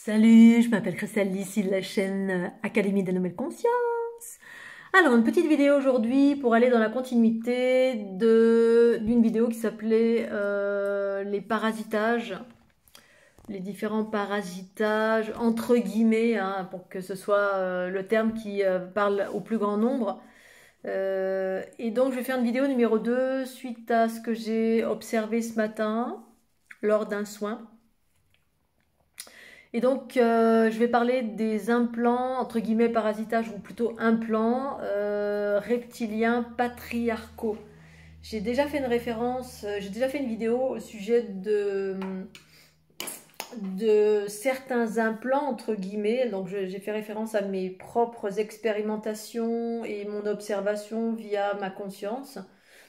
Salut, je m'appelle Christelle, ici de la chaîne Académie de la Nouvelle Conscience. Alors, une petite vidéo aujourd'hui pour aller dans la continuité d'une vidéo qui s'appelait les parasitages, les différents parasitages, entre guillemets, hein, pour que ce soit le terme qui parle au plus grand nombre. Et donc, je vais faire une vidéo numéro 2 suite à ce que j'ai observé ce matin lors d'un soin. Et donc, je vais parler des implants, entre guillemets, parasitages, ou plutôt implants reptiliens patriarcaux. J'ai déjà fait une référence, j'ai déjà fait une vidéo au sujet de certains implants, entre guillemets. Donc, j'ai fait référence à mes propres expérimentations et mon observation via ma conscience.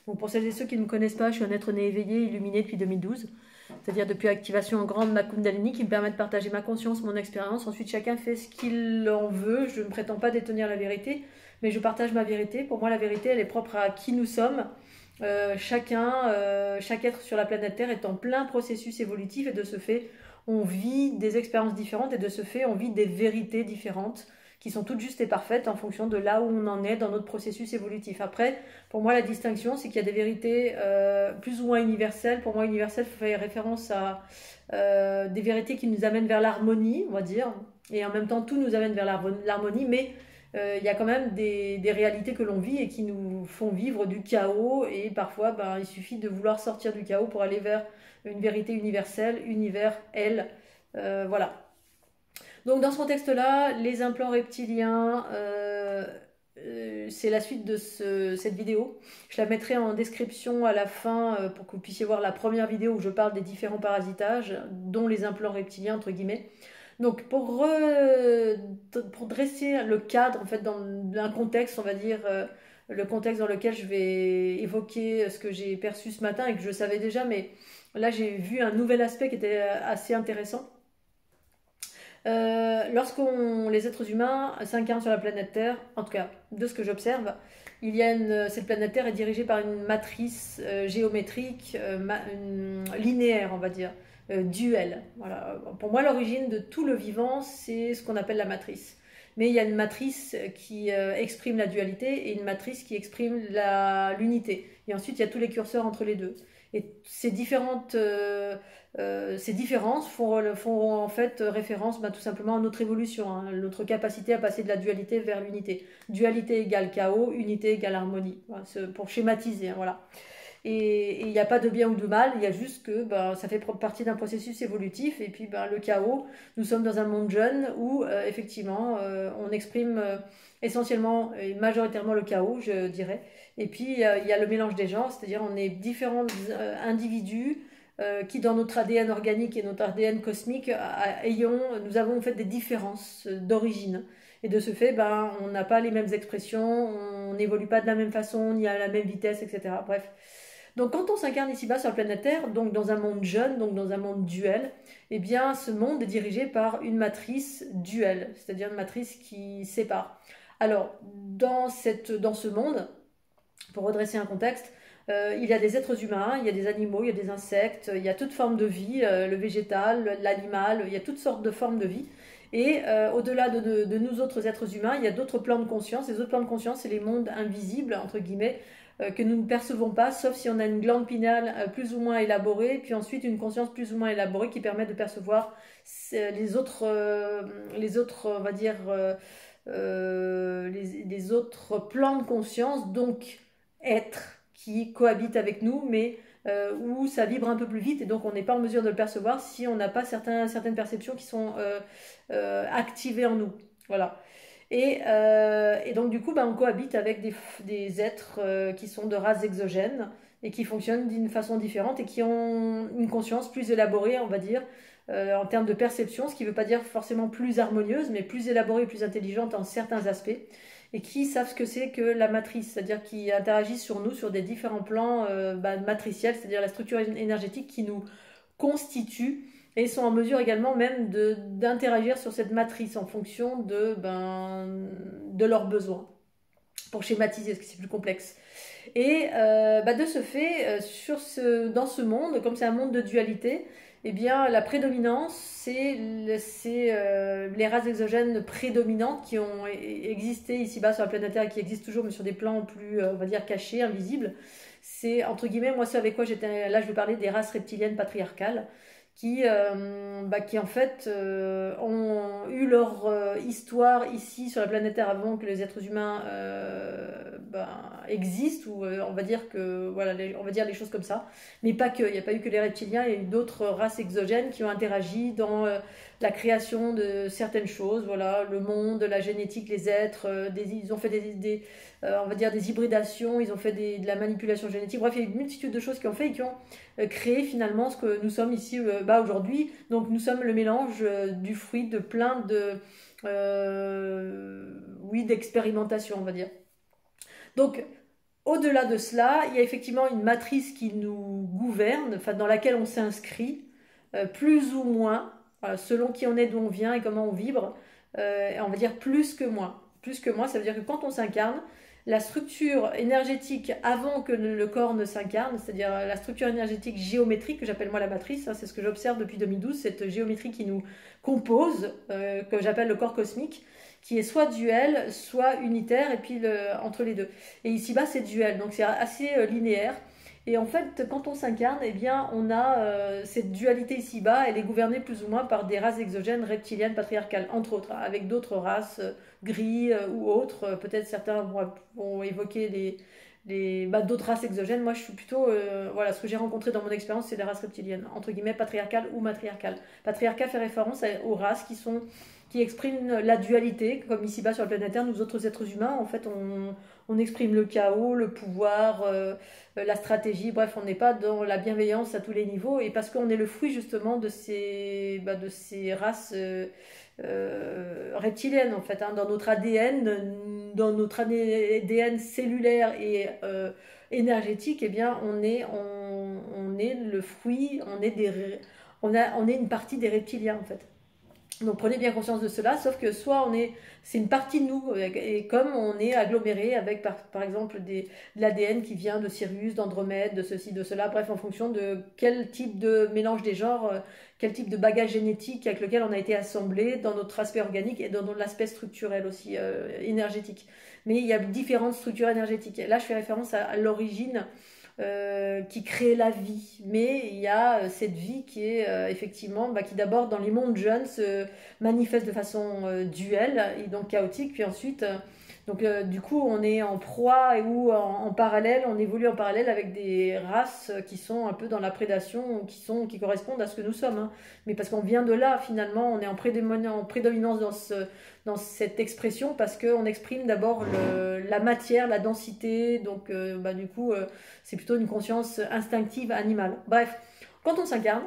Donc, pour celles et ceux qui ne me connaissent pas, je suis un être né éveillé, illuminé depuis 2012. C'est-à-dire depuis l'activation en grande de ma Kundalini qui me permet de partager ma conscience, mon expérience. Ensuite, chacun fait ce qu'il en veut. Je ne prétends pas détenir la vérité, mais je partage ma vérité. Pour moi, la vérité, elle est propre à qui nous sommes. Chaque être sur la planète Terre est en plein processus évolutif et de ce fait, on vit des expériences différentes et de ce fait, on vit des vérités différentes qui sont toutes justes et parfaites en fonction de là où on en est dans notre processus évolutif. Après, pour moi, la distinction, c'est qu'il y a des vérités plus ou moins universelles. Pour moi, universelle fait référence à des vérités qui nous amènent vers l'harmonie, on va dire, et en même temps, tout nous amène vers l'harmonie, mais il y a quand même des réalités que l'on vit et qui nous font vivre du chaos, et parfois, il suffit de vouloir sortir du chaos pour aller vers une vérité universelle, univers, elle, voilà. Donc dans ce contexte-là, les implants reptiliens, c'est la suite de cette vidéo. Je la mettrai en description à la fin pour que vous puissiez voir la première vidéo où je parle des différents parasitages, dont les implants reptiliens, entre guillemets. Donc pour dresser le cadre, en fait, dans un contexte, on va dire, le contexte dans lequel je vais évoquer ce que j'ai perçu ce matin et que je savais déjà, mais là j'ai vu un nouvel aspect qui était assez intéressant. Les êtres humains s'incarnent sur la planète Terre, en tout cas de ce que j'observe, cette planète Terre est dirigée par une matrice géométrique linéaire, on va dire, duelle. Voilà. Pour moi, l'origine de tout le vivant, c'est ce qu'on appelle la matrice. Mais il y a une matrice qui exprime la dualité et une matrice qui exprime l'unité. Et ensuite, il y a tous les curseurs entre les deux. Et ces différences font en fait référence tout simplement à notre évolution, hein, notre capacité à passer de la dualité vers l'unité. Dualité égale chaos, unité égale harmonie, voilà, pour schématiser, hein, voilà. Et il n'y a pas de bien ou de mal, il y a juste que ça fait partie d'un processus évolutif. Et puis le chaos, nous sommes dans un monde jeune où effectivement on exprime essentiellement et majoritairement le chaos, je dirais. Et puis il y a le mélange des genres, c'est-à-dire on est différents individus qui dans notre ADN organique et notre ADN cosmique nous avons en fait des différences d'origine. Et de ce fait, on n'a pas les mêmes expressions, on n'évolue pas de la même façon, ni à la même vitesse, etc. Bref. Donc quand on s'incarne ici-bas sur la planète Terre, donc dans un monde jeune, donc dans un monde duel, eh bien ce monde est dirigé par une matrice duelle, c'est-à-dire une matrice qui sépare. Alors dans ce monde, pour redresser un contexte, il y a des êtres humains, il y a des animaux, il y a des insectes, il y a toutes formes de vie, le végétal, l'animal, il y a toutes sortes de formes de vie. Et au-delà de nous autres êtres humains, il y a d'autres plans de conscience. Les autres plans de conscience, c'est les mondes invisibles, entre guillemets, que nous ne percevons pas, sauf si on a une glande pinéale plus ou moins élaborée, puis ensuite une conscience plus ou moins élaborée qui permet de percevoir les autres, on va dire, les autres plans de conscience, donc êtres qui cohabitent avec nous, mais où ça vibre un peu plus vite et donc on n'est pas en mesure de le percevoir si on n'a pas certaines perceptions qui sont activées en nous. Voilà. Et donc du coup, on cohabite avec des êtres qui sont de races exogènes et qui fonctionnent d'une façon différente et qui ont une conscience plus élaborée, on va dire, en termes de perception, ce qui ne veut pas dire forcément plus harmonieuse, mais plus élaborée et plus intelligente en certains aspects, et qui savent ce que c'est que la matrice, c'est-à-dire qui interagissent sur nous sur des différents plans matriciels, c'est-à-dire la structure énergétique qui nous constitue, et sont en mesure également même d'interagir sur cette matrice en fonction de leurs besoins, pour schématiser, parce que c'est plus complexe. Et de ce fait, dans ce monde, comme c'est un monde de dualité, eh bien, la prédominance, c'est les races exogènes prédominantes qui ont existé ici-bas sur la planète Terre et qui existent toujours, mais sur des plans plus, on va dire, cachés, invisibles. C'est, entre guillemets, moi, ce avec quoi j'étais. Là, je veux parler des races reptiliennes patriarcales qui en fait ont eu leur histoire ici sur la planète Terre avant que les êtres humains existent, ou on va dire que voilà, on va dire les choses comme ça, mais pas que. Il n'y a pas eu que les reptiliens, il y a eu d'autres races exogènes qui ont interagi dans la création de certaines choses, voilà, le monde, la génétique, les êtres, ils ont fait on va dire des hybridations, ils ont fait de la manipulation génétique, bref, il y a une multitude de choses qui ont fait et qui ont créé finalement ce que nous sommes ici aujourd'hui. Donc nous sommes le mélange du fruit de plein de oui, d'expérimentation, on va dire. Donc au-delà de cela, il y a effectivement une matrice qui nous gouverne, enfin, dans laquelle on s'inscrit, plus ou moins, voilà, selon qui on est, d'où on vient et comment on vibre, et on va dire plus que moins. Plus que moins, ça veut dire que quand on s'incarne, la structure énergétique avant que le corps ne s'incarne, c'est-à-dire la structure énergétique géométrique, que j'appelle moi la matrice, hein, c'est ce que j'observe depuis 2012, cette géométrie qui nous compose, que j'appelle le corps cosmique, qui est soit duel, soit unitaire, et puis entre les deux. Et ici-bas, c'est duel, donc c'est assez linéaire. Et en fait, quand on s'incarne, eh bien, on a cette dualité ici-bas, elle est gouvernée plus ou moins par des races exogènes, reptiliennes, patriarcales, entre autres, avec d'autres races, gris ou autres. Peut-être certains vont évoquer d'autres races exogènes. Moi, je suis plutôt, voilà, ce que j'ai rencontré dans mon expérience, c'est des races reptiliennes, entre guillemets, patriarcales ou matriarcales. Patriarcal fait référence aux races qui expriment la dualité, comme ici-bas sur la planète Terre, nous autres êtres humains, en fait, on exprime le chaos, le pouvoir, la stratégie, bref, on n'est pas dans la bienveillance à tous les niveaux, et parce qu'on est le fruit justement de ces races reptiliennes, en fait, hein, dans notre ADN cellulaire et énergétique, eh bien, on est le fruit, on est une partie des reptiliens, en fait. Donc prenez bien conscience de cela, sauf que c'est une partie de nous, et comme on est aggloméré avec par exemple de l'ADN qui vient de Sirius, d'Andromède, de ceci, de cela, bref, en fonction de quel type de mélange des genres, quel type de bagage génétique avec lequel on a été assemblé dans notre aspect organique et dans l'aspect structurel aussi, énergétique. Mais il y a différentes structures énergétiques. Là, je fais référence à l'origine qui crée la vie. Mais il y a cette vie qui est effectivement, qui d'abord dans les mondes jeunes se manifeste de façon duelle et donc chaotique, puis ensuite, du coup, on est en proie ou en parallèle, on évolue en parallèle avec des races qui sont un peu dans la prédation, qui correspondent à ce que nous sommes. Hein. Mais parce qu'on vient de là, finalement, on est en prédominance dans cette expression parce qu'on exprime d'abord la matière, la densité, donc du coup, c'est plutôt une conscience instinctive animale. Bref, quand on s'incarne,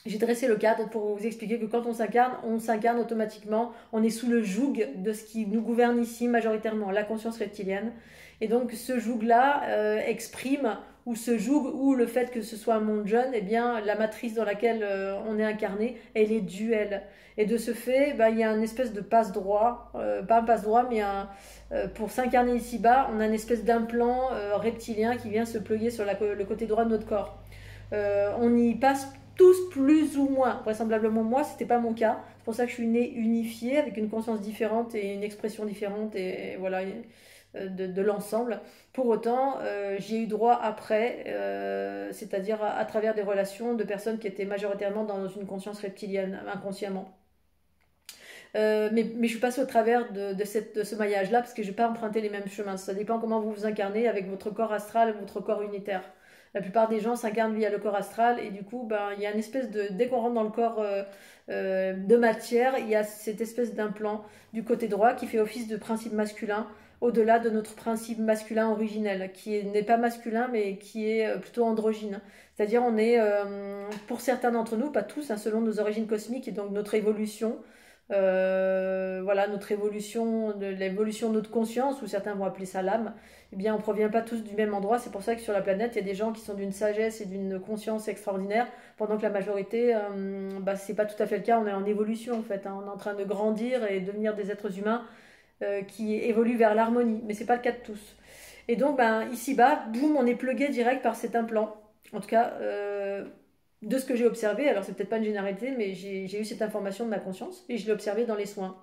j'ai dressé le cadre pour vous expliquer que quand on s'incarne automatiquement, on est sous le joug de ce qui nous gouverne ici majoritairement, la conscience reptilienne. Et donc ce joug-là exprime, ou ce joug, ou le fait que ce soit un monde jeune, eh bien la matrice dans laquelle on est incarné, elle est duelle. Et de ce fait, il y a une espèce de passe-droit, pas un passe-droit, mais pour s'incarner ici-bas, on a une espèce d'implant reptilien qui vient se pluguer sur le côté droit de notre corps. On y passe tous plus ou moins, vraisemblablement moi, c'était pas mon cas. C'est pour ça que je suis née unifiée, avec une conscience différente et une expression différente, et voilà, de l'ensemble. Pour autant, j'y ai eu droit après, c'est-à-dire à travers des relations de personnes qui étaient majoritairement dans une conscience reptilienne, inconsciemment. Mais je suis passée au travers de ce maillage-là, parce que je n'ai pas emprunté les mêmes chemins. Ça dépend comment vous vous incarnez avec votre corps astral et votre corps unitaire. La plupart des gens s'incarnent via le corps astral, et du coup, il y a une espèce dès qu'on rentre dans le corps de matière, il y a cette espèce d'implant du côté droit qui fait office de principe masculin, au-delà de notre principe masculin originel, qui n'est pas masculin, mais qui est plutôt androgyne. C'est-à-dire, on est, pour certains d'entre nous, pas tous, hein, selon nos origines cosmiques et donc notre évolution, voilà, notre évolution, l'évolution de notre conscience, ou certains vont appeler ça l'âme, eh bien on ne provient pas tous du même endroit. C'est pour ça que sur la planète, il y a des gens qui sont d'une sagesse et d'une conscience extraordinaire, pendant que la majorité, c'est pas tout à fait le cas. On est en évolution en fait, hein. On est en train de grandir et devenir des êtres humains qui évoluent vers l'harmonie, mais c'est pas le cas de tous. Et donc ici-bas, boum, on est plugué direct par cet implant, en tout cas de ce que j'ai observé, alors c'est peut-être pas une généralité, mais j'ai eu cette information de ma conscience et je l'ai observé dans les soins.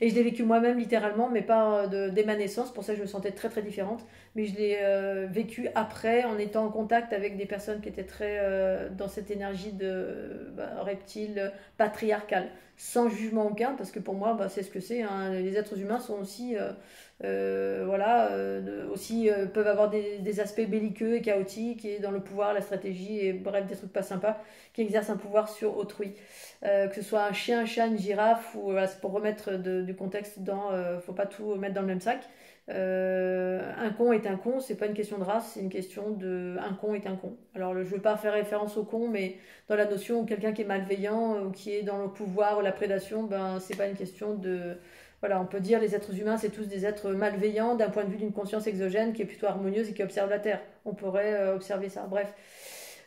Et je l'ai vécu moi-même littéralement, mais pas dès ma naissance, pour ça je me sentais très très différente. Mais je l'ai vécu après, en étant en contact avec des personnes qui étaient très dans cette énergie de reptile patriarcale, sans jugement aucun, parce que pour moi c'est ce que c'est, hein. Les êtres humains sont aussi, aussi peuvent avoir des aspects belliqueux et chaotiques, et dans le pouvoir, la stratégie, et bref, des trucs pas sympas, qui exercent un pouvoir sur autrui. Que ce soit un chien, un chat, une girafe, ou voilà, c'est pour remettre du contexte dans, faut pas tout mettre dans le même sac. Un con est un con, c'est pas une question de race, c'est une question de un con est un con. Alors je veux pas faire référence au con, mais dans la notion où quelqu'un qui est malveillant ou qui est dans le pouvoir ou la prédation, ben c'est pas une question de voilà, on peut dire les êtres humains c'est tous des êtres malveillants d'un point de vue d'une conscience exogène qui est plutôt harmonieuse et qui observe la Terre. On pourrait observer ça. Bref.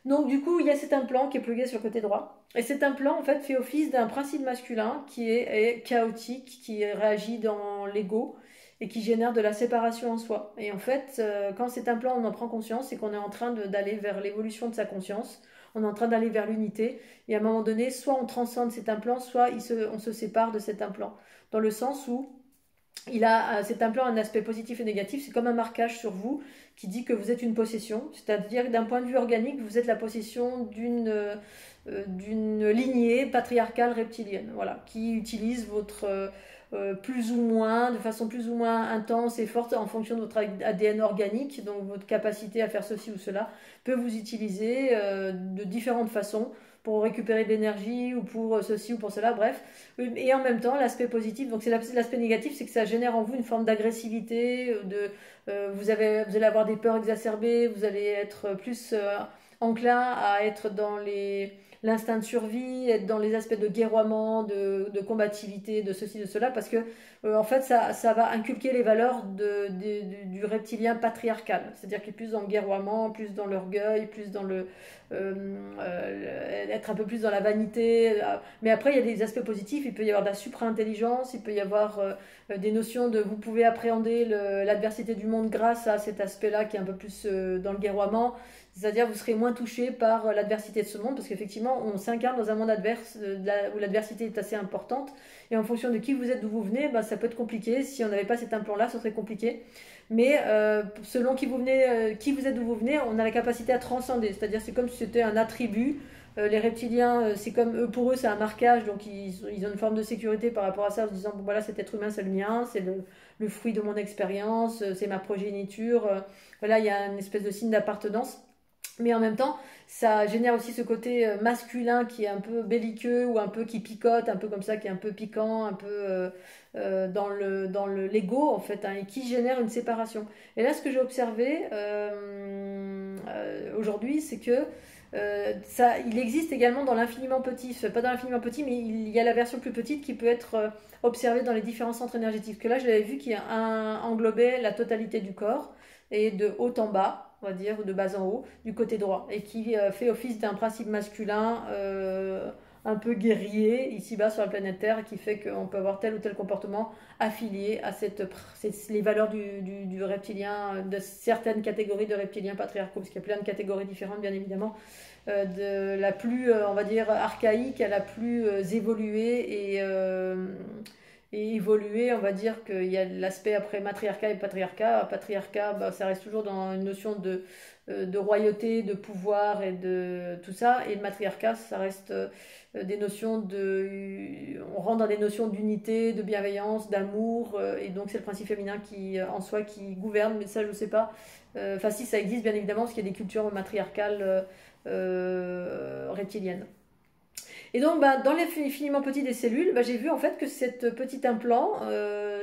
Donc du coup, il y a cet implant qui est plugué sur le côté droit. Et cet implant, en fait, fait office d'un principe masculin qui est chaotique, qui réagit dans l'ego et qui génère de la séparation en soi. Et en fait, quand cet implant, on en prend conscience, c'est qu'on est en train d'aller vers l'évolution de sa conscience, on est en train d'aller vers l'unité, et à un moment donné, soit on transcende cet implant, soit on se sépare de cet implant. Dans le sens où cet implant a un aspect positif et négatif, c'est comme un marquage sur vous qui dit que vous êtes une possession, c'est-à-dire d'un point de vue organique, vous êtes la possession d'une lignée patriarcale reptilienne, voilà, qui utilise votre plus ou moins, de façon plus ou moins intense et forte en fonction de votre ADN organique, donc votre capacité à faire ceci ou cela peut vous utiliser de différentes façons pour récupérer de l'énergie ou pour ceci ou pour cela, bref. Et en même temps, l'aspect positif, donc c'est l'aspect négatif, c'est que ça génère en vous une forme d'agressivité, vous allez avoir des peurs exacerbées, vous allez être plus enclin à être dans l'instinct de survie, être dans les aspects de guerroiement, de combativité, de ceci, de cela, parce que en fait ça va inculquer les valeurs du reptilien patriarcal, c'est-à-dire qu'il est plus dans le guerroiement, plus dans l'orgueil, plus dans être un peu plus dans la vanité. Mais après il y a des aspects positifs, il peut y avoir de la supra-intelligence, il peut y avoir des notions de vous pouvez appréhender l'adversité du monde grâce à cet aspect-là qui est un peu plus dans le guerroiement. C'est-à-dire vous serez moins touché par l'adversité de ce monde, parce qu'effectivement, on s'incarne dans un monde adverse où l'adversité est assez importante. Et en fonction de qui vous êtes, d'où vous venez, ben, ça peut être compliqué. Si on n'avait pas cet implant-là, ce serait compliqué. Mais selon qui vous êtes, d'où vous venez, on a la capacité à transcender. C'est-à-dire c'est comme si c'était un attribut. Les reptiliens, c'est comme eux, pour eux, c'est un marquage. Donc ils ont une forme de sécurité par rapport à ça, en se disant, bon voilà, cet être humain, c'est le mien, c'est le fruit de mon expérience, c'est ma progéniture. Voilà, il y a une espèce de signe d'appartenance. Mais en même temps, ça génère aussi ce côté masculin qui est un peu belliqueux ou un peu qui picote, un peu comme ça, qui est un peu piquant, un peu dans l'ego en fait, hein, et qui génère une séparation. Et là, ce que j'ai observé aujourd'hui, c'est que il existe également dans l'infiniment petit, pas dans l'infiniment petit, mais il y a la version plus petite qui peut être observée dans les différents centres énergétiques. Que là, je l'avais vu qui englobait la totalité du corps et de haut en bas, on va dire, de bas en haut, du côté droit, et qui fait office d'un principe masculin un peu guerrier, ici-bas sur la planète Terre, qui fait qu'on peut avoir tel ou tel comportement affilié à les valeurs du reptilien, de certaines catégories de reptiliens patriarcaux, parce qu'il y a plein de catégories différentes, bien évidemment, de la plus, on va dire, archaïque à la plus évoluée et évoluer, on va dire qu'il y a l'aspect après matriarcat et patriarcat. Patriarcat, bah, ça reste toujours dans une notion de royauté, de pouvoir et de tout ça. Et le matriarcat, ça reste des notions on rentre dans des notions d'unité, de bienveillance, d'amour. Et donc c'est le principe féminin en soi qui gouverne, mais ça je ne sais pas. Enfin si, ça existe bien évidemment, parce qu'il y a des cultures matriarcales reptiliennes. Et donc, bah, dans l'infiniment petit des cellules, bah, j'ai vu en fait que cet petit implant,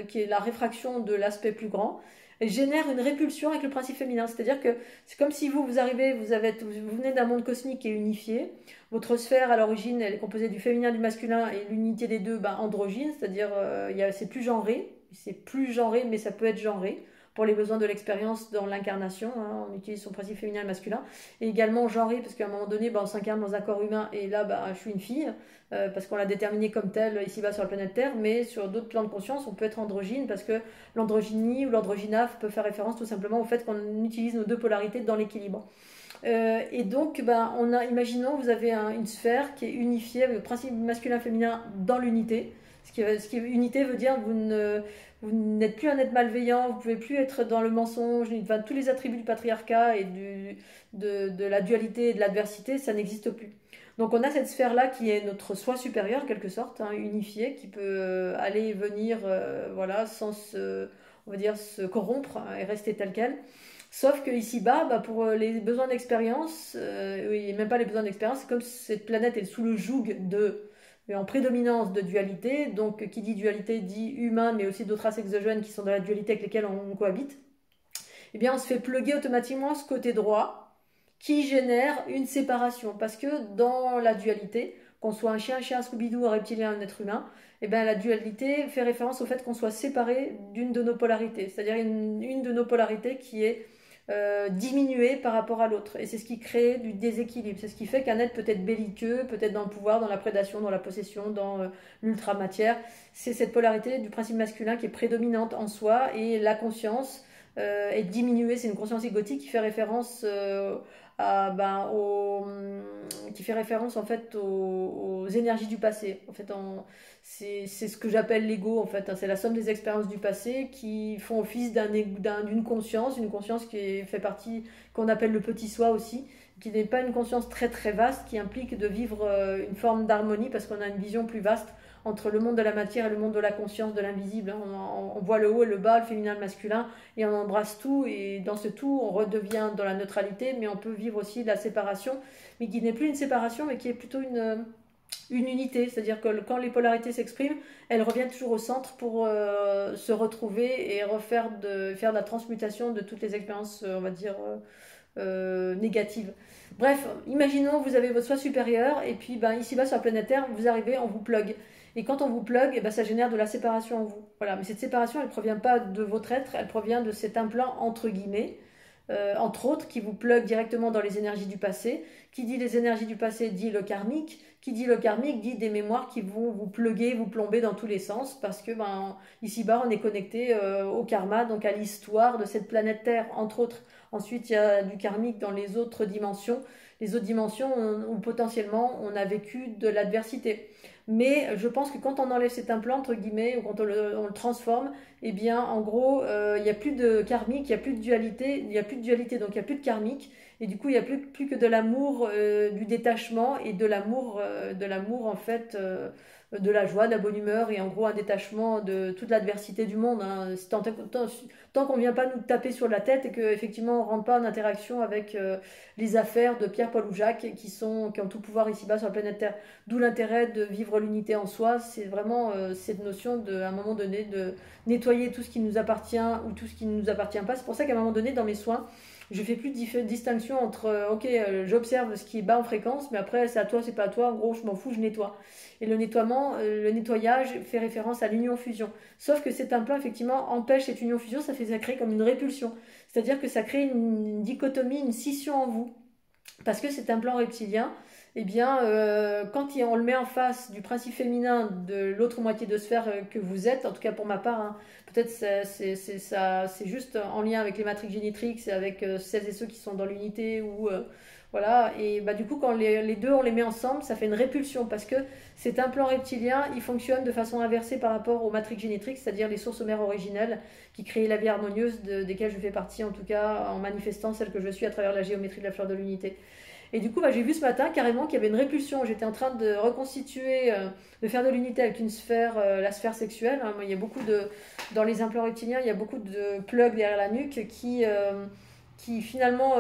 qui est la réfraction de l'aspect plus grand, génère une répulsion avec le principe féminin. C'est-à-dire que c'est comme si vous arrivez, vous venez d'un monde cosmique qui est unifié. Votre sphère, à l'origine, elle est composée du féminin et du masculin, et l'unité des deux, bah, androgyne, c'est-à-dire c'est plus genré. C'est plus genré, mais ça peut être genré pour les besoins de l'expérience dans l'incarnation, hein, on utilise son principe féminin et masculin, et également genré, parce qu'à un moment donné, bah, on s'incarne dans un corps humain, et là, bah, je suis une fille, parce qu'on l'a déterminée comme telle ici-bas sur la planète Terre, mais sur d'autres plans de conscience, on peut être androgyne, parce que l'androgynie ou l'androgynaphe peut faire référence tout simplement au fait qu'on utilise nos deux polarités dans l'équilibre. Et donc, ben, imaginons, vous avez une sphère qui est unifiée avec le principe masculin-féminin dans l'unité. Unité veut dire vous n'êtes plus un être malveillant, vous ne pouvez plus être dans le mensonge, enfin, tous les attributs du patriarcat et de la dualité et de l'adversité, ça n'existe plus. Donc on a cette sphère-là qui est notre soi supérieur, en quelque sorte, hein, unifié, qui peut aller et venir voilà, sans on va dire, se corrompre, hein, et rester tel quel. Sauf que ici-bas, bah, pour les besoins d'expérience, et même pas les besoins d'expérience, c'est comme si cette planète est sous le joug en prédominance de dualité. Donc qui dit dualité dit humain, mais aussi d'autres races exogènes qui sont dans la dualité avec lesquelles on cohabite. Eh bien on se fait plugger automatiquement ce côté droit qui génère une séparation. Parce que dans la dualité, qu'on soit un chien, un Scooby-Doo, un reptilien, un être humain, eh bien, la dualité fait référence au fait qu'on soit séparé d'une de nos polarités. C'est-à-dire une de nos polarités qui est diminuer par rapport à l'autre. Et c'est ce qui crée du déséquilibre. C'est ce qui fait qu'un être peut être belliqueux, peut être dans le pouvoir, dans la prédation, dans la possession, dans l'ultramatière. C'est cette polarité du principe masculin qui est prédominante en soi et la conscience est diminuée. C'est une conscience égotique qui fait référence qui fait référence en fait aux énergies du passé. En fait, c'est ce que j'appelle l'ego en fait. Hein. C'est la somme des expériences du passé qui font office d'une conscience, une conscience qui fait partie, qu'on appelle le petit soi aussi, qui n'est pas une conscience très très vaste, qui implique de vivre une forme d'harmonie parce qu'on a une vision plus vaste entre le monde de la matière et le monde de la conscience, de l'invisible. On voit le haut et le bas, le féminin et le masculin, et on embrasse tout, et dans ce tout, on redevient dans la neutralité, mais on peut vivre aussi la séparation, mais qui n'est plus une séparation, mais qui est plutôt une unité. C'est-à-dire que quand les polarités s'expriment, elles reviennent toujours au centre pour se retrouver et faire de la transmutation de toutes les expériences, on va dire, négatives. Bref, imaginons vous avez votre soi supérieur, et puis ben, ici-bas sur la planète Terre, vous arrivez, on vous plug. Et quand on vous plug, eh ben, ça génère de la séparation en vous. Voilà. Mais cette séparation, elle ne provient pas de votre être, elle provient de cet implant entre guillemets, entre autres, qui vous plug directement dans les énergies du passé. Qui dit les énergies du passé dit le karmique. Qui dit le karmique dit des mémoires qui vont vous plugger, vous plomber dans tous les sens, parce que ben, ici-bas, on est connecté au karma, donc à l'histoire de cette planète Terre, entre autres. Ensuite, il y a du karmique dans les autres dimensions. Les autres dimensions où potentiellement on a vécu de l'adversité. Mais je pense que quand on enlève cet implant, entre guillemets, ou quand on le transforme, eh bien, en gros, il n'y a plus de karmique, il n'y a plus de dualité, donc il n'y a plus de karmique. Et du coup, il n'y a plus que de l'amour, du détachement et de l'amour, en fait, de la joie, de la bonne humeur et en gros un détachement de toute l'adversité du monde. Hein. Tant qu'on ne vient pas nous taper sur la tête et qu'effectivement on ne rentre pas en interaction avec les affaires de Pierre, Paul ou Jacques qui ont tout pouvoir ici-bas sur la planète Terre. D'où l'intérêt de vivre l'unité en soi. C'est vraiment cette notion à un moment donné de nettoyer tout ce qui nous appartient ou tout ce qui ne nous appartient pas. C'est pour ça qu'à un moment donné dans mes soins, je fais plus de distinction entre j'observe ce qui est bas en fréquence, mais après c'est à toi, c'est pas à toi, en gros je m'en fous, je nettoie. Et le nettoyage fait référence à l'union-fusion. Sauf que cet implant, effectivement, empêche cette union-fusion, ça crée comme une répulsion. C'est-à-dire que ça crée une dichotomie, une scission en vous. Parce que cet implant reptilien, eh bien, quand on le met en face du principe féminin de l'autre moitié de sphère que vous êtes, en tout cas pour ma part, hein, peut-être c'est juste en lien avec les matrix génétriques, c'est avec celles et ceux qui sont dans l'unité ou voilà. Et bah, du coup, quand les deux on les met ensemble, ça fait une répulsion parce que cet implant reptilien, il fonctionne de façon inversée par rapport aux matrix génétriques, c'est-à-dire les sources mères originelles qui créent la vie harmonieuse desquelles je fais partie, en tout cas en manifestant celle que je suis à travers la géométrie de la fleur de l'unité. Et du coup, bah, j'ai vu ce matin carrément qu'il y avait une répulsion. J'étais en train de reconstituer, de faire de l'unité avec une sphère, la sphère sexuelle. Hein. Il y a dans les implants reptiliens, il y a beaucoup de plugs derrière la nuque qui finalement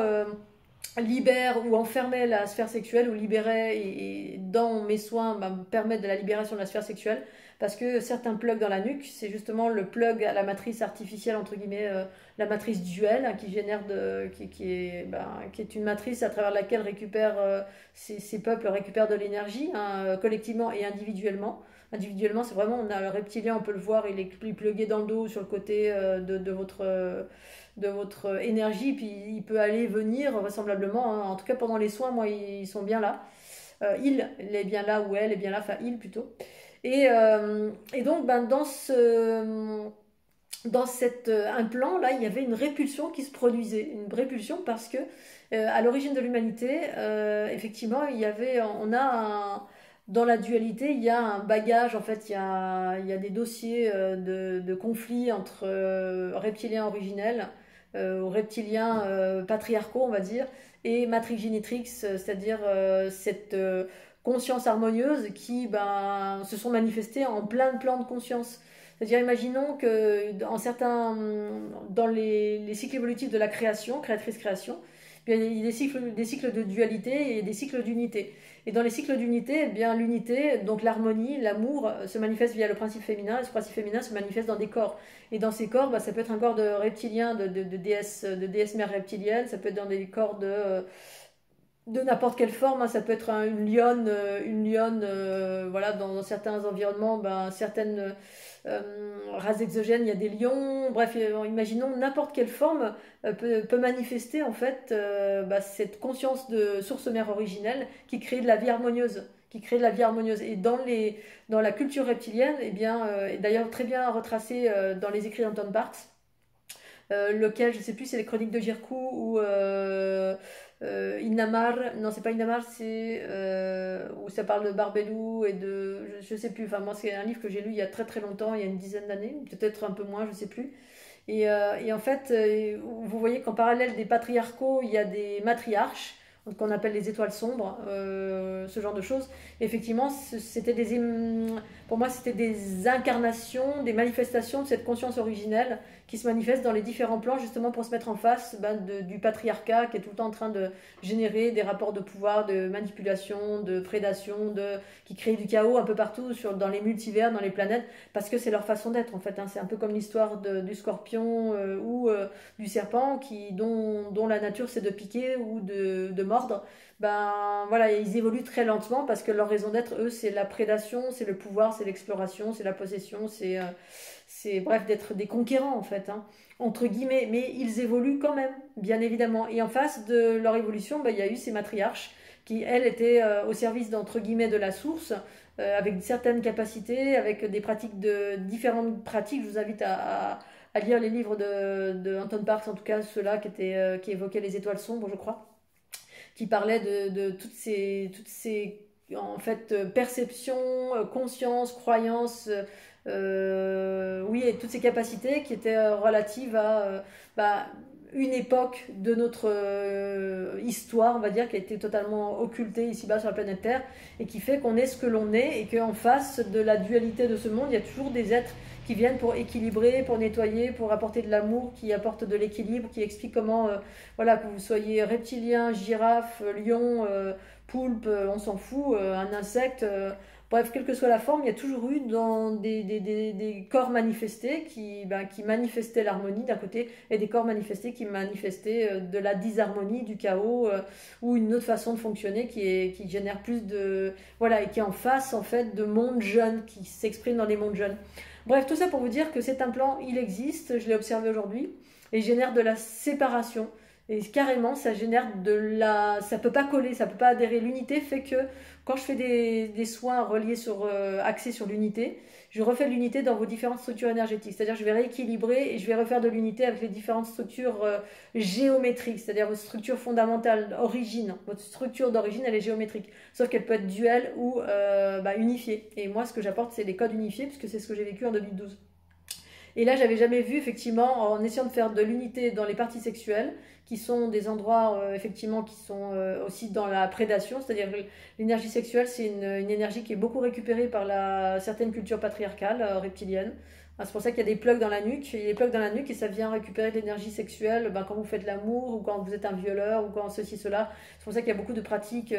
libèrent ou enfermaient la sphère sexuelle ou libéraient et dans mes soins me permettent de la libération de la sphère sexuelle. Parce que certains plugs dans la nuque, c'est justement le plug à la matrice artificielle, entre guillemets, la matrice duelle, hein, qui est une matrice à travers laquelle ces peuples récupèrent de l'énergie, hein, collectivement et individuellement. Individuellement, c'est vraiment, on a le reptilien, on peut le voir, il est plugué dans le dos, sur le côté de votre énergie, puis il peut aller venir vraisemblablement. Hein. En tout cas, pendant les soins, moi, ils sont bien là. Il est bien là, ou elle est bien là, enfin, il plutôt. Et donc, ben, dans cet implant là, il y avait une répulsion qui se produisait, une répulsion parce que À l'origine de l'humanité, effectivement, dans la dualité, il y a un bagage, en fait, il y a des dossiers de conflits entre reptiliens originels, ou reptiliens patriarcaux, on va dire, et Matrix Genitrix, c'est-à-dire cette conscience harmonieuse qui se sont manifestées en plein de plans de conscience. C'est-à-dire, imaginons que dans les cycles évolutifs de la création, créatrice-création, il y a des cycles de dualité et des cycles d'unité. Et dans les cycles d'unité, eh bien l'unité, donc l'harmonie, l'amour, se manifeste via le principe féminin, et ce principe féminin se manifeste dans des corps. Et dans ces corps, ça peut être un corps de reptilien, de déesse mère reptilienne, ça peut être dans des corps de n'importe quelle forme, hein. Ça peut être une lionne, voilà, dans certains environnements, certaines races exogènes, il y a des lions, bref, imaginons n'importe quelle forme peut manifester en fait cette conscience de source mère originelle qui crée de la vie harmonieuse. Et dans la culture reptilienne, et d'ailleurs très bien retracé dans les écrits d'Anton Parks, lequel, je ne sais plus, c'est les Chroniques de Jirku ou Inamar, non c'est pas Inamar, c'est où ça parle de Barbelou et je sais plus, enfin moi c'est un livre que j'ai lu il y a très très longtemps, il y a une dizaine d'années, peut-être un peu moins, je sais plus. Et en fait, vous voyez qu'en parallèle des patriarcaux, il y a des matriarches, qu'on appelle les étoiles sombres, ce genre de choses. Et effectivement, pour moi, c'était des incarnations, des manifestations de cette conscience originelle qui se manifeste dans les différents plans, justement pour se mettre en face du patriarcat qui est tout le temps en train de générer des rapports de pouvoir, de manipulation, de prédation, qui crée du chaos un peu partout dans les multivers, dans les planètes, parce que c'est leur façon d'être en fait, hein. C'est un peu comme l'histoire du scorpion ou du serpent dont la nature c'est de piquer ou de mordre. Voilà, ils évoluent très lentement parce que leur raison d'être, eux, c'est la prédation, c'est le pouvoir, c'est l'exploration, c'est la possession, c'est bref, d'être des conquérants en fait, hein, entre guillemets. Mais ils évoluent quand même, bien évidemment. Et en face de leur évolution, il y a eu ces matriarches qui, elles, étaient au service d'entre guillemets de la source, avec certaines capacités, avec différentes pratiques. Je vous invite à lire les livres de Anton Parks, en tout cas ceux-là qui évoquaient les étoiles sombres, je crois, qui parlaient de toutes ces en fait, perceptions, conscience, croyances, oui, et toutes ces capacités qui étaient relatives à une époque de notre histoire, on va dire, qui a été totalement occultée ici-bas sur la planète Terre, et qui fait qu'on est ce que l'on est, et qu'en face de la dualité de ce monde, il y a toujours des êtres qui viennent pour équilibrer, pour nettoyer, pour apporter de l'amour, qui apportent de l'équilibre, qui expliquent comment, voilà, que vous soyez reptilien, girafe, lion, poulpe, on s'en fout, un insecte, bref, quelle que soit la forme, il y a toujours eu dans des corps manifestés qui manifestaient l'harmonie d'un côté, et des corps manifestés qui manifestaient de la disharmonie, du chaos, ou une autre façon de fonctionner qui génère plus de... Voilà, et qui est en face, en fait, de mondes jeunes, qui s'expriment dans les mondes jeunes. Bref, tout ça pour vous dire que cet implant, il existe, je l'ai observé aujourd'hui, et il génère de la séparation. Et carrément, ça génère ça peut pas coller, ça peut pas adhérer. L'unité fait que quand je fais des soins axés sur l'unité, je refais de l'unité dans vos différentes structures énergétiques. C'est-à-dire je vais rééquilibrer et je vais refaire de l'unité avec les différentes structures géométriques, c'est-à-dire votre structure fondamentale, origine. Votre structure d'origine, elle est géométrique. Sauf qu'elle peut être duelle ou unifiée. Et moi, ce que j'apporte, c'est les codes unifiés, puisque c'est ce que j'ai vécu en 2012. Et là, j'avais jamais vu, effectivement, en essayant de faire de l'unité dans les parties sexuelles, qui sont des endroits, effectivement, qui sont aussi dans la prédation, c'est-à-dire que l'énergie sexuelle, c'est une énergie qui est beaucoup récupérée par certaines cultures patriarcales, reptiliennes. C'est pour ça qu'il y a des plugs dans la nuque. Il y a des plugs dans la nuque et ça vient récupérer de l'énergie sexuelle quand vous faites l'amour ou quand vous êtes un violeur ou quand ceci, cela. C'est pour ça qu'il y a beaucoup de pratiques,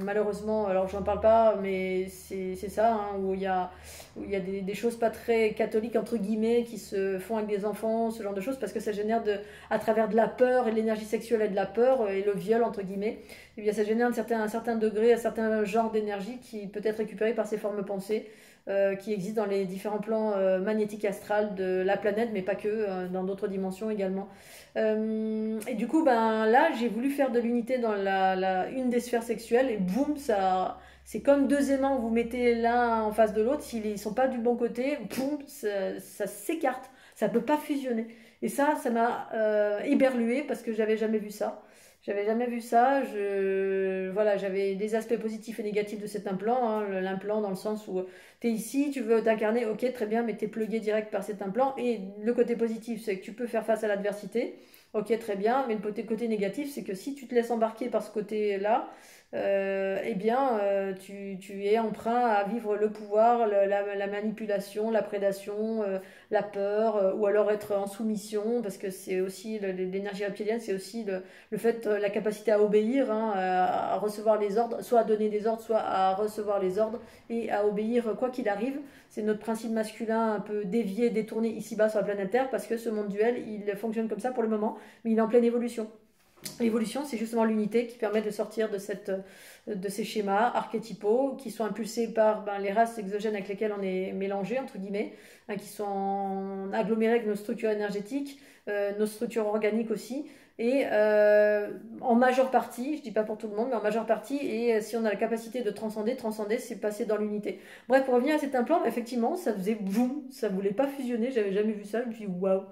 malheureusement, alors je n'en parle pas, mais c'est ça, hein, où il y a des choses pas très catholiques, entre guillemets, qui se font avec des enfants, ce genre de choses, parce que ça génère à travers de la peur et de l'énergie sexuelle et de la peur et le viol, entre guillemets, et bien ça génère un certain degré, un certain genre d'énergie qui peut être récupéré par ces formes pensées. Qui existent dans les différents plans magnétiques astrales de la planète, mais pas que, dans d'autres dimensions également. Et du coup, là, j'ai voulu faire de l'unité dans une des sphères sexuelles, et boum, c'est comme deux aimants, vous mettez l'un en face de l'autre, s'ils ne sont pas du bon côté, boum, ça s'écarte, ça ne peut pas fusionner. Et ça m'a éberluée parce que j'avais jamais vu ça. J'avais jamais vu ça. Voilà, j'avais des aspects positifs et négatifs de cet implant, hein. L'implant dans le sens où tu es ici, tu veux t'incarner, ok, très bien, mais tu es plugué direct par cet implant. Et le côté positif, c'est que tu peux faire face à l'adversité. Ok, très bien, mais le côté négatif, c'est que si tu te laisses embarquer par ce côté-là, eh bien, tu es emprunt à vivre le pouvoir, la manipulation, la prédation, la peur, ou alors être en soumission, parce que c'est aussi l'énergie reptilienne, c'est aussi le fait, la capacité à obéir, hein, à recevoir les ordres, soit à donner des ordres, soit à recevoir les ordres et à obéir quoi qu'il arrive. C'est notre principe masculin un peu dévié, détourné ici-bas sur la planète Terre, parce que ce monde duel, il fonctionne comme ça pour le moment, mais il est en pleine évolution. L'évolution, c'est justement l'unité qui permet de sortir de ces schémas archétypaux qui sont impulsés par les races exogènes avec lesquelles on est mélangé, entre guillemets, hein, qui sont agglomérés avec nos structures énergétiques, nos structures organiques aussi, et en majeure partie, je dis pas pour tout le monde, mais en majeure partie, et si on a la capacité de transcender, c'est passer dans l'unité. Bref, pour revenir à cet implant, effectivement, ça faisait boum, ça voulait pas fusionner, j'avais jamais vu ça, je me suis dit waouh.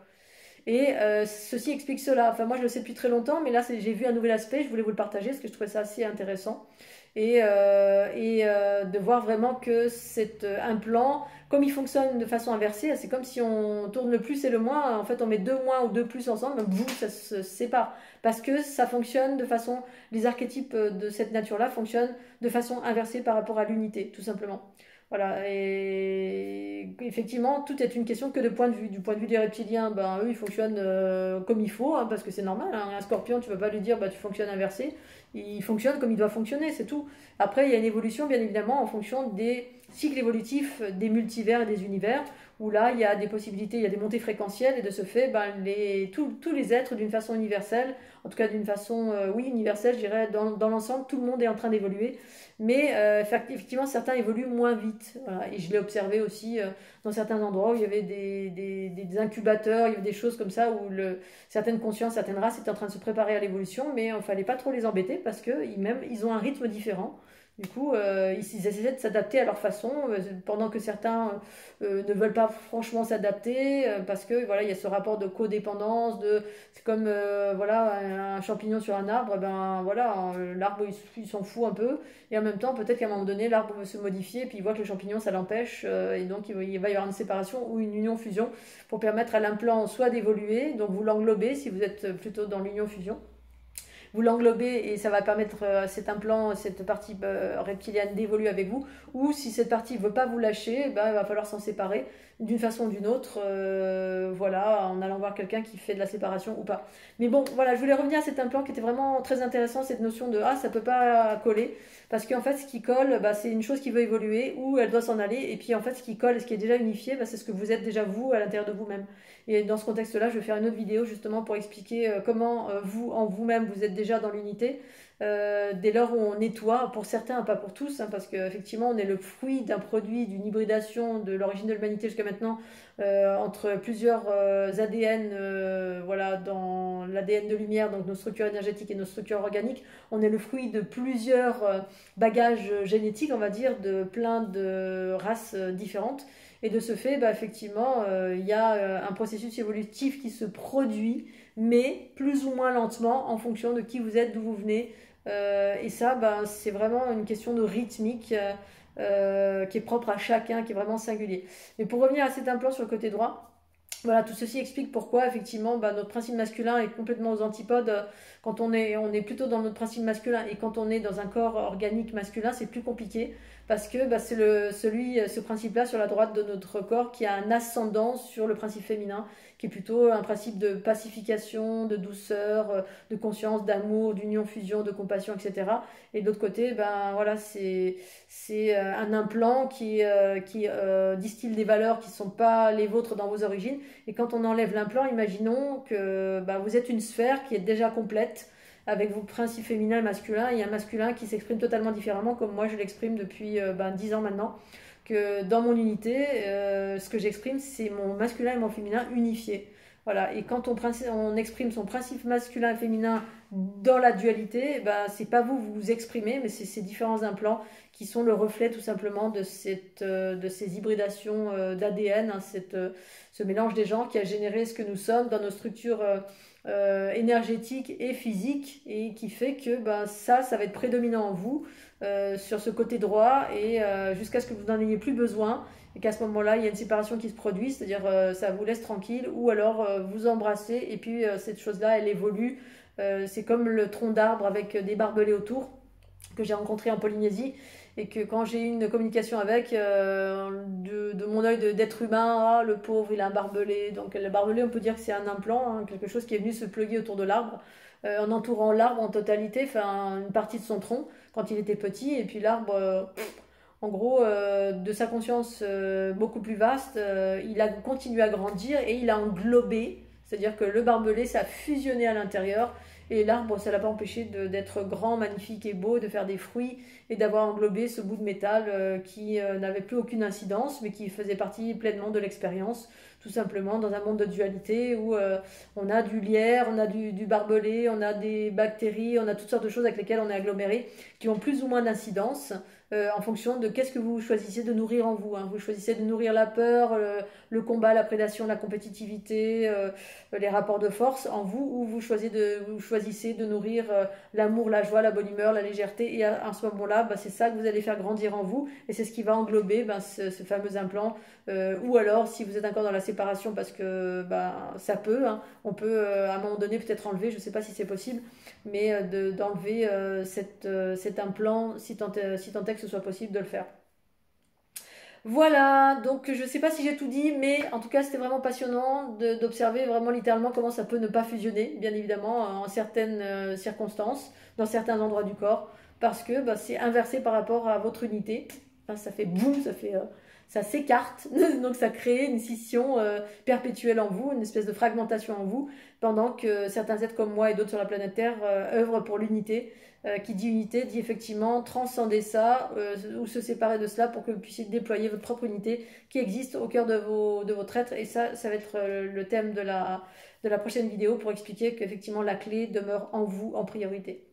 Et ceci explique cela. Enfin, moi, je le sais depuis très longtemps, mais là, j'ai vu un nouvel aspect. Je voulais vous le partager parce que je trouvais ça assez intéressant. Et de voir vraiment que cet implant, comme il fonctionne de façon inversée, c'est comme si on tourne le plus et le moins. En fait, on met deux moins ou deux plus ensemble, boum, ça se sépare. Parce que ça fonctionne de façon. Les archétypes de cette nature-là fonctionnent de façon inversée par rapport à l'unité, tout simplement. Voilà, et effectivement, tout est une question que de point de vue. Du point de vue des reptiliens, ben, eux, ils fonctionnent comme il faut, hein, parce que c'est normal, hein. Un scorpion, tu ne vas pas lui dire, bah, tu fonctionnes inversé. Il fonctionne comme il doit fonctionner, c'est tout. Après, il y a une évolution, bien évidemment, en fonction des cycles évolutifs des multivers et des univers, où là, il y a des possibilités, il y a des montées fréquentielles, et de ce fait, ben, tous les êtres, d'une façon universelle, en tout cas d'une façon, oui, universelle, je dirais, dans l'ensemble, tout le monde est en train d'évoluer. Mais effectivement, certains évoluent moins vite. Voilà. Et je l'ai observé aussi dans certains endroits où il y avait des incubateurs, il y avait des choses comme ça où certaines consciences, certaines races étaient en train de se préparer à l'évolution, mais il ne fallait pas trop les embêter parce qu'ils ont un rythme différent. Du coup, ils essaient de s'adapter à leur façon, pendant que certains ne veulent pas franchement s'adapter, parce que voilà, il y a ce rapport de codépendance, c'est comme voilà, un champignon sur un arbre, ben voilà, l'arbre il s'en fout un peu, et en même temps, peut-être qu'à un moment donné, l'arbre veut se modifier, puis il voit que le champignon ça l'empêche, et donc il va y avoir une séparation ou une union-fusion pour permettre à l'implant soit d'évoluer, donc vous l'englobez si vous êtes plutôt dans l'union-fusion. Vous l'englobez et ça va permettre à cet implant, cette partie reptilienne d'évoluer avec vous. Ou si cette partie ne veut pas vous lâcher, ben, il va falloir s'en séparer d'une façon ou d'une autre, voilà, en allant voir quelqu'un qui fait de la séparation ou pas. Mais bon, voilà, je voulais revenir à cet implant qui était vraiment très intéressant, cette notion de ça peut pas coller, parce qu'en fait, ce qui colle, bah, c'est une chose qui veut évoluer ou elle doit s'en aller, et puis en fait, ce qui colle, ce qui est déjà unifié, bah, c'est ce que vous êtes déjà vous à l'intérieur de vous-même. Et dans ce contexte-là, je vais faire une autre vidéo justement pour expliquer comment vous, en vous-même, vous êtes déjà dans l'unité. Dès lors où on nettoie, pour certains, pas pour tous, hein, parce qu'effectivement on est le fruit d'un produit, d'une hybridation de l'origine de l'humanité jusqu'à maintenant, entre plusieurs ADN, voilà, dans l'ADN de lumière, donc nos structures énergétiques et nos structures organiques, on est le fruit de plusieurs bagages génétiques, on va dire, de plein de races différentes. Et de ce fait, bah, effectivement, il y a un processus évolutif qui se produit, mais plus ou moins lentement en fonction de qui vous êtes, d'où vous venez. Et ça, bah, c'est vraiment une question de rythmique qui est propre à chacun, qui est vraiment singulier. Mais pour revenir à cet implant sur le côté droit, voilà, tout ceci explique pourquoi, effectivement, bah, notre principe masculin est complètement aux antipodes. Quand on est plutôt dans notre principe masculin et quand on est dans un corps organique masculin, c'est plus compliqué parce que bah, c'est ce principe-là sur la droite de notre corps qui a un ascendant sur le principe féminin, qui est plutôt un principe de pacification, de douceur, de conscience, d'amour, d'union, fusion, de compassion, etc. Et de l'autre côté, ben voilà, c'est un implant qui distille des valeurs qui ne sont pas les vôtres dans vos origines. Et quand on enlève l'implant, imaginons que ben, vous êtes une sphère qui est déjà complète avec vos principes féminins et masculins, et un masculin qui s'exprime totalement différemment, comme moi je l'exprime depuis 10 ans maintenant, que dans mon unité, ce que j'exprime, c'est mon masculin et mon féminin unifiés. Voilà. Et quand on exprime son principe masculin et féminin dans la dualité, ben, c'est pas vous exprimez, mais c'est ces différents implants qui sont le reflet tout simplement de ces hybridations d'ADN, hein, ce mélange des genres qui a généré ce que nous sommes dans nos structures énergétiques et physiques, et qui fait que ben, ça va être prédominant en vous sur ce côté droit, et jusqu'à ce que vous n'en ayez plus besoin, et qu'à ce moment-là, il y a une séparation qui se produit, c'est-à-dire ça vous laisse tranquille, ou alors vous embrassez, et puis cette chose-là, elle évolue. C'est comme le tronc d'arbre avec des barbelés autour, que j'ai rencontré en Polynésie, et que quand j'ai eu une communication avec, de mon œil d'être humain, le pauvre, il a un barbelé. Donc le barbelé, on peut dire que c'est un implant, hein, quelque chose qui est venu se plugger autour de l'arbre, en entourant l'arbre en totalité, enfin une partie de son tronc, quand il était petit, et puis l'arbre... en gros, de sa conscience beaucoup plus vaste, il a continué à grandir et il a englobé, c'est-à-dire que le barbelé, ça a fusionné à l'intérieur, et l'arbre, ça ne l'a pas empêché d'être grand, magnifique et beau, de faire des fruits et d'avoir englobé ce bout de métal qui n'avait plus aucune incidence, mais qui faisait partie pleinement de l'expérience, tout simplement dans un monde de dualité où on a du lierre, on a du barbelé, on a des bactéries, on a toutes sortes de choses avec lesquelles on est aggloméré, qui ont plus ou moins d'incidence. En fonction de qu'est-ce que vous choisissez de nourrir en vous, hein. Vous choisissez de nourrir la peur, le combat, la prédation, la compétitivité, les rapports de force en vous, ou vous choisissez de nourrir l'amour, la joie, la bonne humeur, la légèreté, et à ce moment-là, bah, c'est ça que vous allez faire grandir en vous, et c'est ce qui va englober ce fameux implant. Ou alors, si vous êtes encore dans la séparation, parce que bah, ça peut, hein, on peut à un moment donné peut-être enlever, je ne sais pas si c'est possible, mais d'enlever cet implant, si tant est que ce soit possible de le faire. Voilà, donc je ne sais pas si j'ai tout dit, mais en tout cas c'était vraiment passionnant d'observer vraiment littéralement comment ça peut ne pas fusionner, bien évidemment, en certaines circonstances, dans certains endroits du corps, parce que bah, c'est inversé par rapport à votre unité. Enfin, ça fait boum, ça s'écarte, donc ça crée une scission perpétuelle en vous, une espèce de fragmentation en vous, pendant que certains êtres comme moi et d'autres sur la planète Terre œuvrent pour l'unité. Qui dit unité dit effectivement transcender ça ou se séparer de cela pour que vous puissiez déployer votre propre unité qui existe au cœur de votre être. Et ça va être le thème de la prochaine vidéo, pour expliquer qu'effectivement la clé demeure en vous en priorité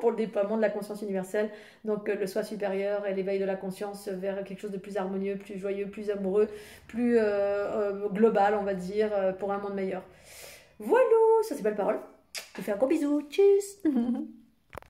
pour le déploiement de la conscience universelle, donc le soi supérieur et l'éveil de la conscience vers quelque chose de plus harmonieux, plus joyeux, plus amoureux, plus global, on va dire, pour un monde meilleur. Voilà, ça c'est belle parole. Je vous fais un gros bisou, tchuss.